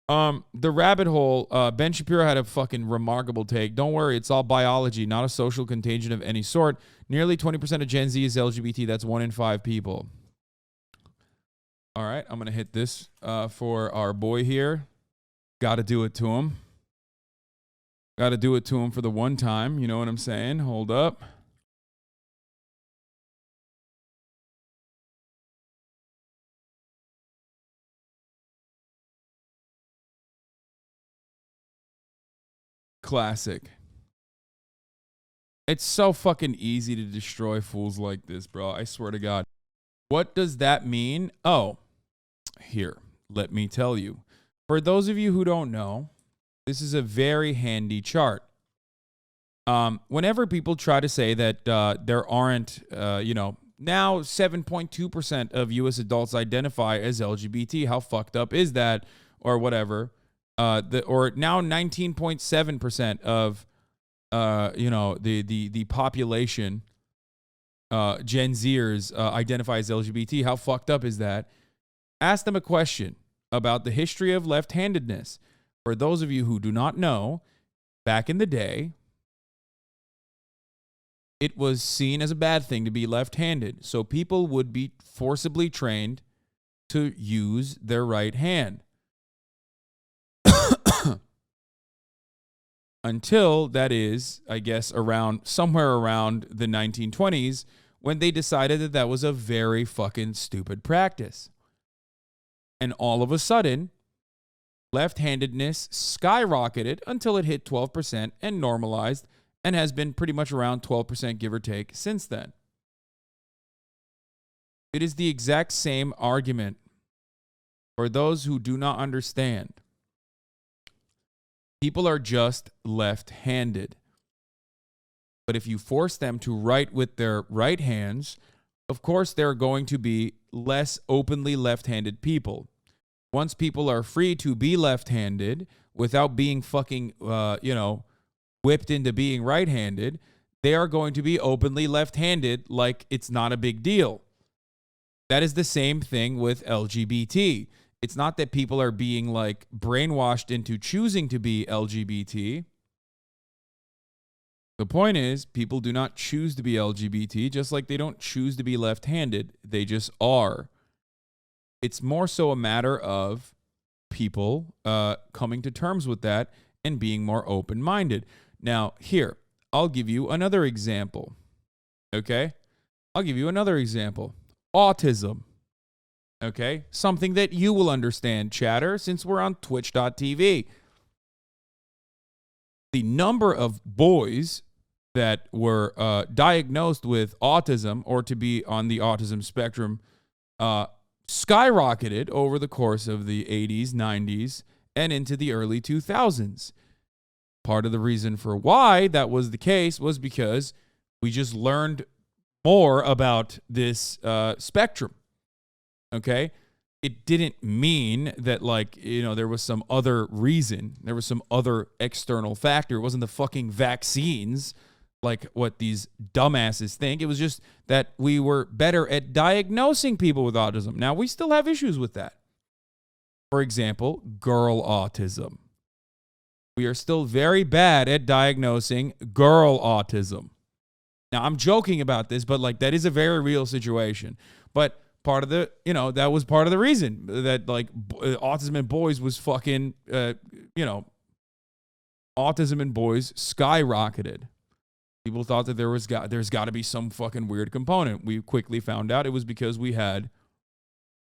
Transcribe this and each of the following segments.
The rabbit hole, Ben Shapiro had a fucking remarkable take. Don't worry, it's all biology, not a social contagion of any sort. Nearly 20% of Gen Z is LGBT. That's 1 in 5 people. All right, I'm going to hit this for our boy here. Got to do it to him. Got to do it to him for the one time. You know what I'm saying? Hold up. Classic. It's so fucking easy to destroy fools like this, bro. I swear to God. What does that mean? Oh, here, let me tell you. For those of you who don't know, this is a very handy chart. Whenever people try to say that there aren't, now 7.2% of U.S. adults identify as LGBT. How fucked up is that? Or whatever. Or now 19.7% of, the population, Gen Zers identify as LGBT. How fucked up is that? Ask them a question about the history of left-handedness. For those of you who do not know, back in the day, it was seen as a bad thing to be left-handed. So people would be forcibly trained to use their right hand. Until, that is, I guess, somewhere around the 1920s, when they decided that that was a very fucking stupid practice. And all of a sudden, left-handedness skyrocketed until it hit 12% and normalized, and has been pretty much around 12%, give or take, since then. It is the exact same argument for those who do not understand. People are just left-handed. But if you force them to write with their right hands, of course they're going to be less openly left-handed people. Once people are free to be left-handed without being fucking, whipped into being right-handed, they are going to be openly left-handed like it's not a big deal. That is the same thing with LGBT. It's not that people are being like brainwashed into choosing to be LGBT. The point is, people do not choose to be LGBT, just like they don't choose to be left-handed. They just are. It's more so a matter of people coming to terms with that and being more open-minded. Now, here, I'll give you another example. Okay? I'll give you another example. Autism. Okay? Something that you will understand, chatter, since we're on twitch.tv. The number of boys that were diagnosed with autism or to be on the autism spectrum skyrocketed over the course of the 80s, 90s, and into the early 2000s. Part of the reason for why that was the case was because we just learned more about this spectrum. Okay? It didn't mean that, there was some other reason. There was some other external factor. It wasn't the fucking vaccines like what these dumbasses think. It was just that we were better at diagnosing people with autism. Now, we still have issues with that. For example, girl autism. We are still very bad at diagnosing girl autism. Now, I'm joking about this, but that is a very real situation. But part of the, that was part of the reason that autism in boys was fucking, autism in boys skyrocketed. People thought that there's got to be some fucking weird component. We quickly found out it was because we had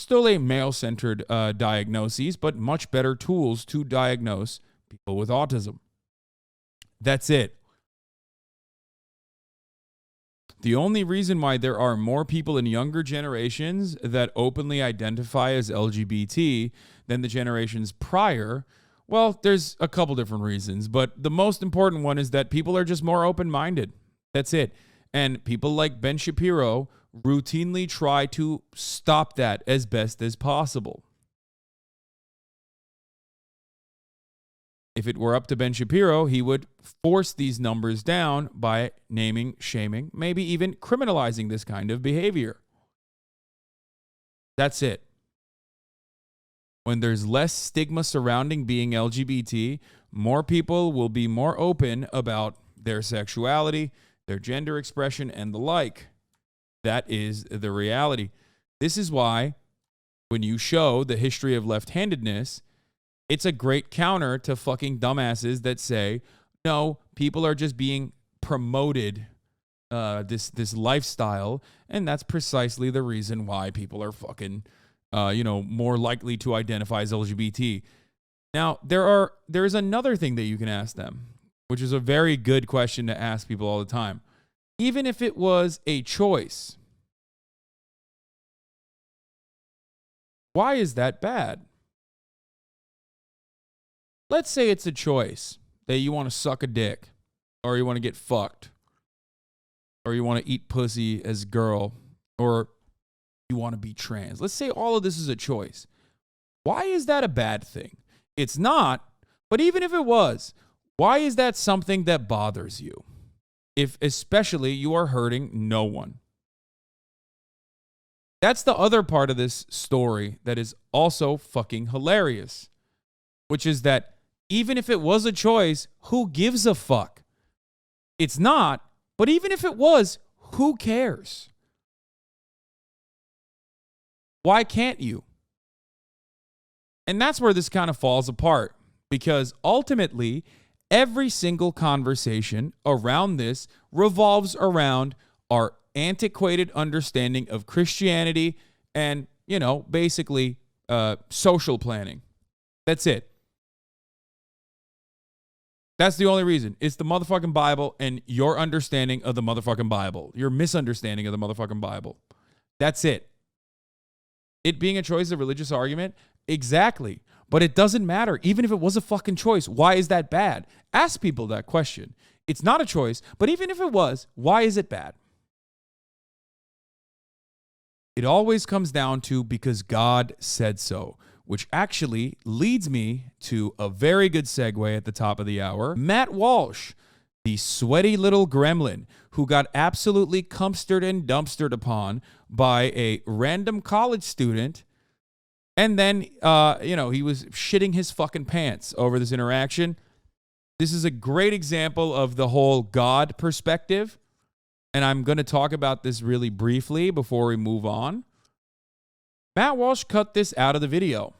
still a male-centered diagnoses, but much better tools to diagnose people with autism. That's it. The only reason why there are more people in younger generations that openly identify as LGBT than the generations prior, well, there's a couple different reasons, but the most important one is that people are just more open-minded. That's it. And people like Ben Shapiro routinely try to stop that as best as possible. If it were up to Ben Shapiro, he would force these numbers down by naming, shaming, maybe even criminalizing this kind of behavior. That's it. when there's less stigma surrounding being LGBT, more people will be more open about their sexuality, their gender expression, and the like. That is the reality. This is why when you show the history of left-handedness, it's a great counter to fucking dumbasses that say, no, people are just being promoted this lifestyle, and that's precisely the reason why people are fucking more likely to identify as LGBT. Now, there's another thing that you can ask them, which is a very good question to ask people all the time. Even if it was a choice, why is that bad? Let's say it's a choice that you want to suck a dick, or you want to get fucked, or you want to eat pussy as a girl, or you want to be trans. Let's say all of this is a choice. Why is that a bad thing? It's not, but even if it was, why is that something that bothers you? If especially you are hurting no one. That's the other part of this story that is also fucking hilarious, which is that even if it was a choice, who gives a fuck? It's not, but even if it was, who cares? Why can't you? And that's where this kind of falls apart, because ultimately, every single conversation around this revolves around our antiquated understanding of Christianity and, basically social planning. That's it. That's the only reason. It's the motherfucking Bible and your understanding of the motherfucking Bible. Your misunderstanding of the motherfucking Bible. That's it. It being a choice is a religious argument? Exactly. But it doesn't matter. Even if it was a fucking choice, why is that bad? Ask people that question. It's not a choice, but even if it was, why is it bad? It always comes down to because God said so, which actually leads me to a very good segue at the top of the hour. Matt Walsh, the sweaty little gremlin who got absolutely cumpstered and dumpstered upon by a random college student. And then, he was shitting his fucking pants over this interaction. This is a great example of the whole God perspective. And I'm going to talk about this really briefly before we move on. Matt Walsh cut this out of the video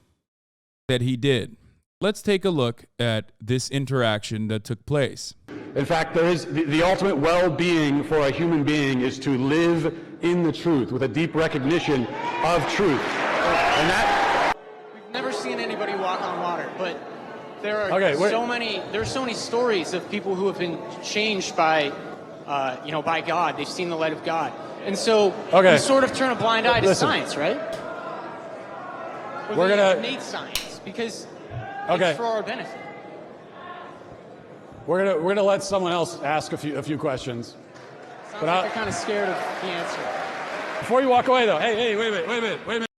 that he did. Let's take a look at this interaction that took place. In fact, there is the ultimate well-being for a human being is to live in the truth with a deep recognition of truth. And that we've never seen anybody walk on water, but there are so many stories of people who have been changed by by God. They've seen the light of God. And so we sort of turn a blind eye to science, right? We're going to need science because it's for our benefit. We're gonna let someone else ask a few questions. Sounds like you're kind of scared of the answer. Before you walk away, though, hey, wait a minute.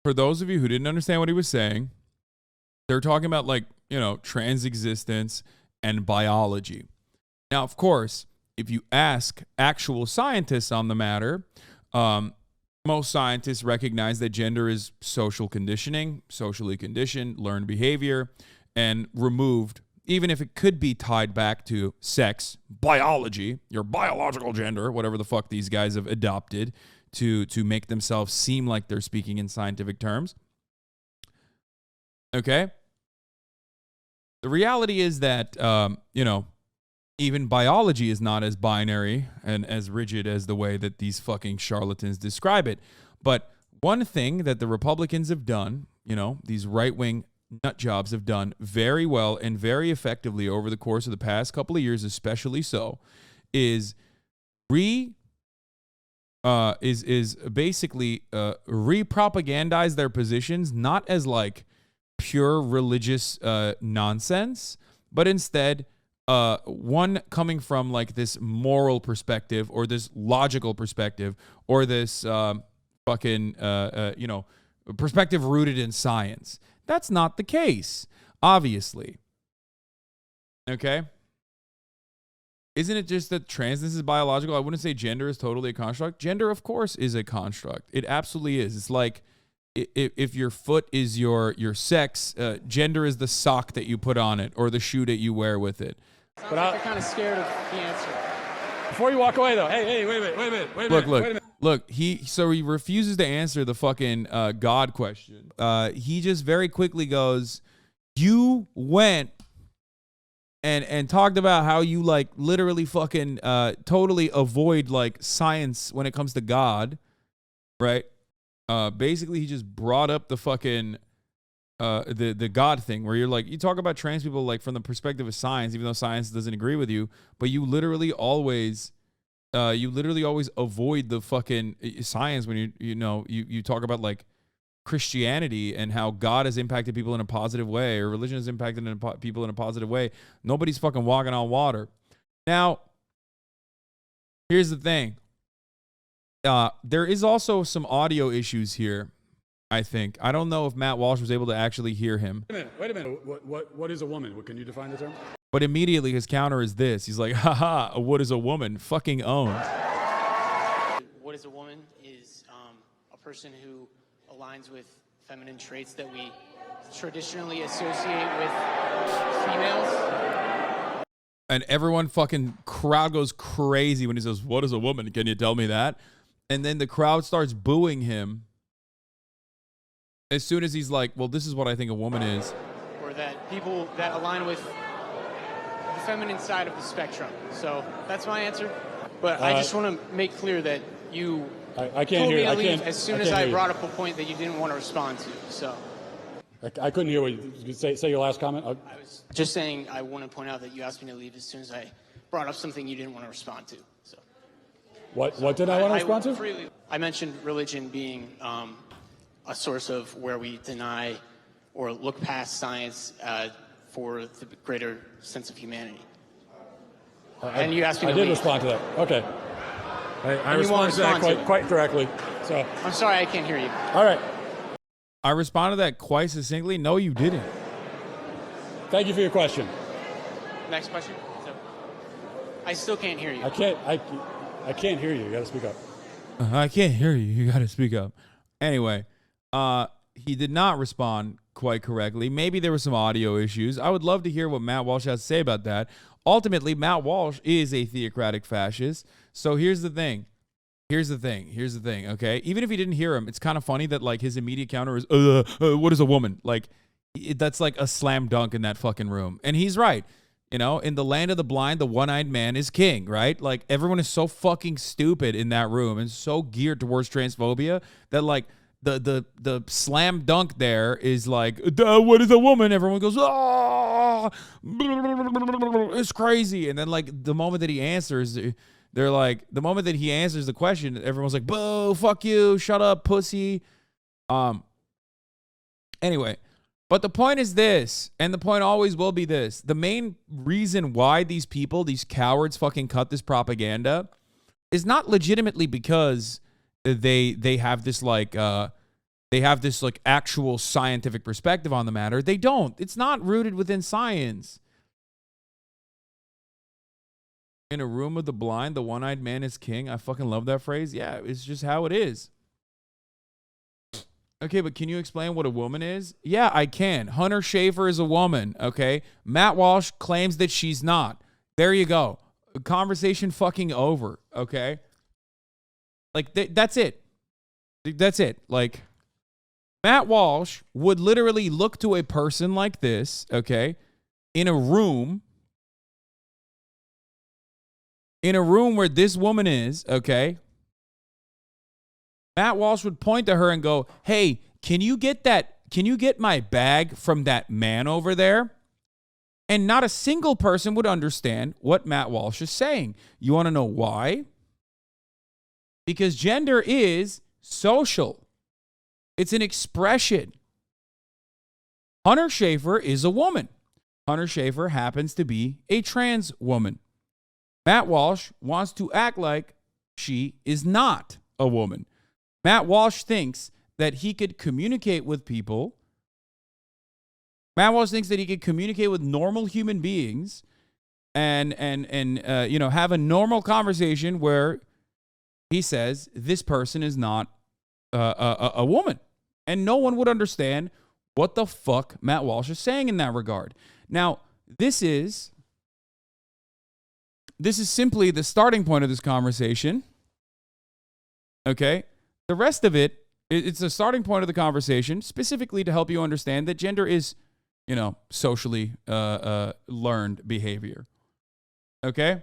For those of you who didn't understand what he was saying, they're talking about trans existence and biology. Now, of course, if you ask actual scientists on the matter, most scientists recognize that gender is social conditioning, socially conditioned, learned behavior, and removed, even if it could be tied back to sex, biology, your biological gender, whatever the fuck these guys have adopted to make themselves seem like they're speaking in scientific terms. Okay? The reality is that, even biology is not as binary and as rigid as the way that these fucking charlatans describe it. But one thing that the Republicans have done, these right-wing nut jobs have done very well and very effectively over the course of the past couple of years, especially so, is basically re-propagandize their positions, not as like pure religious nonsense, but instead one coming from like this moral perspective or this logical perspective or this perspective rooted in science. That's not the case, obviously. Okay? Isn't it just that transness is biological? I wouldn't say gender is totally a construct. Gender, of course, is a construct. It absolutely is. It's like if your foot is your sex, gender is the sock that you put on it or the shoe that you wear with it. Sounds like you're kind of scared of the answer. Before you walk away, though, hey, wait a minute. Look, he refuses to answer the fucking God question. He just very quickly goes, you went and talked about how you like literally fucking totally avoid like science when it comes to God, right? Basically, he just brought up the fucking the God thing where you're like, you talk about trans people like from the perspective of science, even though science doesn't agree with you, but you literally always avoid the fucking science when you talk about like Christianity and how God has impacted people in a positive way or religion has impacted people in a positive way. Nobody's fucking walking on water. Now, here's the thing. There is also some audio issues here, I think. I don't know if Matt Walsh was able to actually hear him. Wait a minute. What is a woman? Can you define the term? But immediately his counter is this. He's like, haha, what is a woman? Fucking owned. What is a woman is a person who aligns with feminine traits that we traditionally associate with females. And everyone fucking crowd goes crazy when he says, what is a woman? Can you tell me that? And then the crowd starts booing him as soon as he's like, well, this is what I think a woman is. Or that people that align with the feminine side of the spectrum. So that's my answer. But I just want to make clear that you I can't told hear me you. to leave as soon as I hear brought up a point that you didn't want to respond to. So I couldn't hear what you say your last comment. I was just saying I want to point out that you asked me to leave as soon as I brought up something you didn't want to respond to. So what did I want to respond to? I mentioned religion being a source of where we deny or look past science for the greater sense of humanity. And you asked me to leave. I did respond to that. Okay. I responded to that quite directly. So I'm sorry I can't hear you. All right. I responded to that quite succinctly. No, you didn't. Thank you for your question. Next question. So, I still can't hear you. I can't hear you. You got to speak up. I can't hear you. You got to speak up. Anyway, he did not respond quite correctly. Maybe there were some audio issues. I would love to hear what Matt Walsh has to say about that. Ultimately, Matt Walsh is a theocratic fascist. So here's the thing. Okay. Even if he didn't hear him, it's kind of funny that like his immediate counter is, what is a woman? Like that's like a slam dunk in that fucking room. And he's right. You know, in the land of the blind, the one-eyed man is king, right? Like everyone is so fucking stupid in that room and so geared towards transphobia that like the slam dunk there is like, what is a woman? Everyone goes, oh, it's crazy. And then like the moment that he answers, they're like, the moment that he answers the question, everyone's like, boo, fuck you, shut up, pussy. Anyway, but the point is this, and the point always will be this. The main reason why these people, these cowards fucking cut this propaganda is not legitimately because they have this like actual scientific perspective on the matter. They don't. It's not rooted within science. In a room of the blind, the one-eyed man is king. I fucking love that phrase. Yeah, it's just how it is. Okay, but can you explain what a woman is? Yeah, I can. Hunter Schafer is a woman, okay? Matt Walsh claims that she's not. There you go. Conversation fucking over, okay? Like, that's it. That's it. Like, Matt Walsh would literally look to a person like this, okay, in a room where this woman is, okay? Matt Walsh would point to her and go, hey, can you get my bag from that man over there? And not a single person would understand what Matt Walsh is saying. You want to know why? Because gender is social. It's an expression. Hunter Schafer is a woman. Hunter Schafer happens to be a trans woman. Matt Walsh wants to act like she is not a woman. Matt Walsh thinks that he could communicate with people. Matt Walsh thinks that he could communicate with normal human beings and have a normal conversation where he says this person is not a woman. And no one would understand what the fuck Matt Walsh is saying in that regard. Now, this is simply the starting point of this conversation. Okay? The rest of it's the starting point of the conversation, specifically to help you understand that gender is, socially learned behavior. Okay?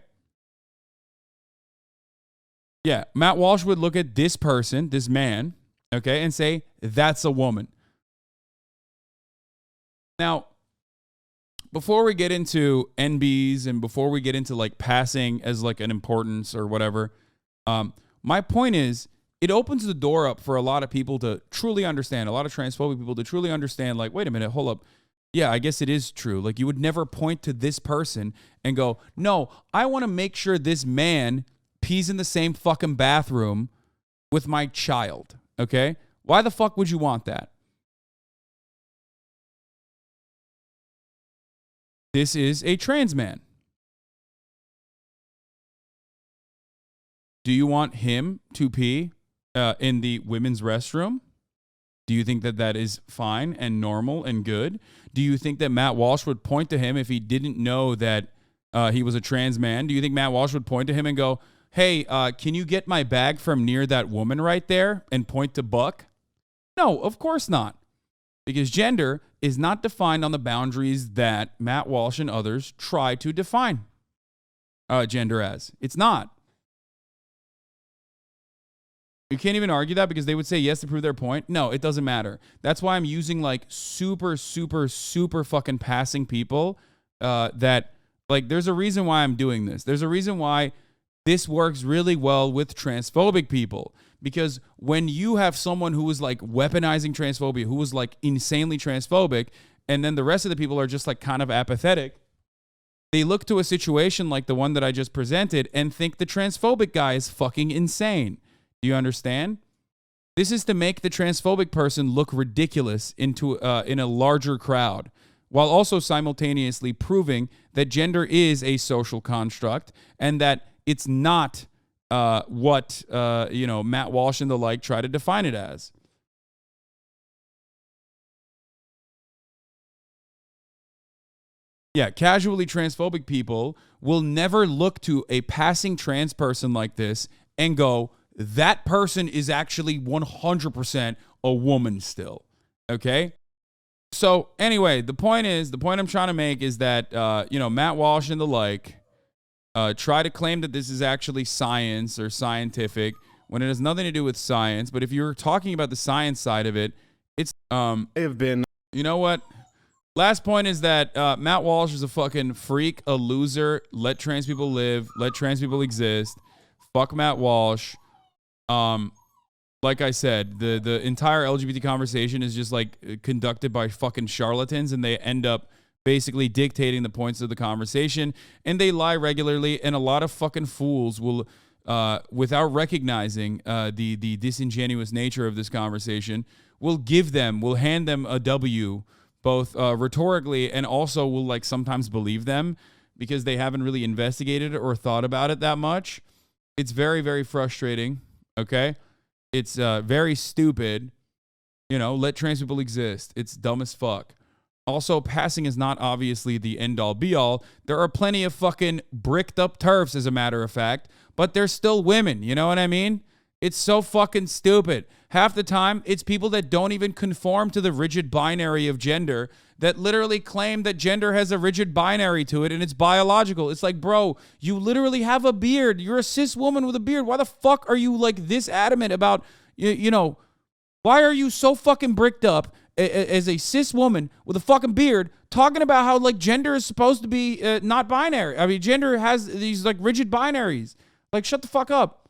Yeah, Matt Walsh would look at this person, this man, okay, and say, that's a woman. Now, before we get into NBs and before we get into like passing as like an importance or whatever, my point is it opens the door up for a lot of people to truly understand, a lot of transphobic people to truly understand, like, wait a minute, hold up. Yeah, I guess it is true. Like, you would never point to this person and go, no, I want to make sure this man pees in the same fucking bathroom with my child, okay? Why the fuck would you want that? This is a trans man. Do you want him to pee in the women's restroom? Do you think that that is fine and normal and good? Do you think that Matt Walsh would point to him if he didn't know that he was a trans man? Do you think Matt Walsh would point to him and go, hey, can you get my bag from near that woman right there, and point to Buck? No, of course not. Because gender is not defined on the boundaries that Matt Walsh and others try to define gender as. It's not. You can't even argue that because they would say yes to prove their point. No, it doesn't matter. That's why I'm using like super fucking passing people that, like, there's a reason why I'm doing this. There's a reason why this works really well with transphobic people, because when you have someone who is like weaponizing transphobia, who is like insanely transphobic, and then the rest of the people are just like kind of apathetic, they look to a situation like the one that I just presented and think the transphobic guy is fucking insane. Do you understand? This is to make the transphobic person look ridiculous in a larger crowd, while also simultaneously proving that gender is a social construct and that it's not what Matt Walsh and the like try to define it as. Yeah, casually transphobic people will never look to a passing trans person like this and go, that person is actually 100% a woman still. Okay? So anyway, the point I'm trying to make is that, Matt Walsh and the like try to claim that this is actually science or scientific when it has nothing to do with science. But if you're talking about the science side of it, it's, have been, you know what? Last point is that Matt Walsh is a fucking freak, a loser. Let trans people live. Let trans people exist. Fuck Matt Walsh. Like I said, the entire LGBT conversation is just like conducted by fucking charlatans, and they end up basically dictating the points of the conversation, and they lie regularly, and a lot of fucking fools will, without recognizing the disingenuous nature of this conversation, will hand them a W, both rhetorically and also will like sometimes believe them because they haven't really investigated or thought about it that much. It's very, very frustrating. Okay, it's very stupid. Let trans people exist. It's dumb as fuck. Also, passing is not obviously the end-all be-all. There are plenty of fucking bricked up TERFs, as a matter of fact, but they're still women. You know what I mean? It's so fucking stupid. Half the time, it's people that don't even conform to the rigid binary of gender that literally claim that gender has a rigid binary to it and it's biological. It's like, bro, you literally have a beard. You're a cis woman with a beard. Why the fuck are you like this adamant about, why are you so fucking bricked up as a cis woman with a fucking beard talking about how like gender is supposed to be not binary? I mean, gender has these like rigid binaries. Like, shut the fuck up.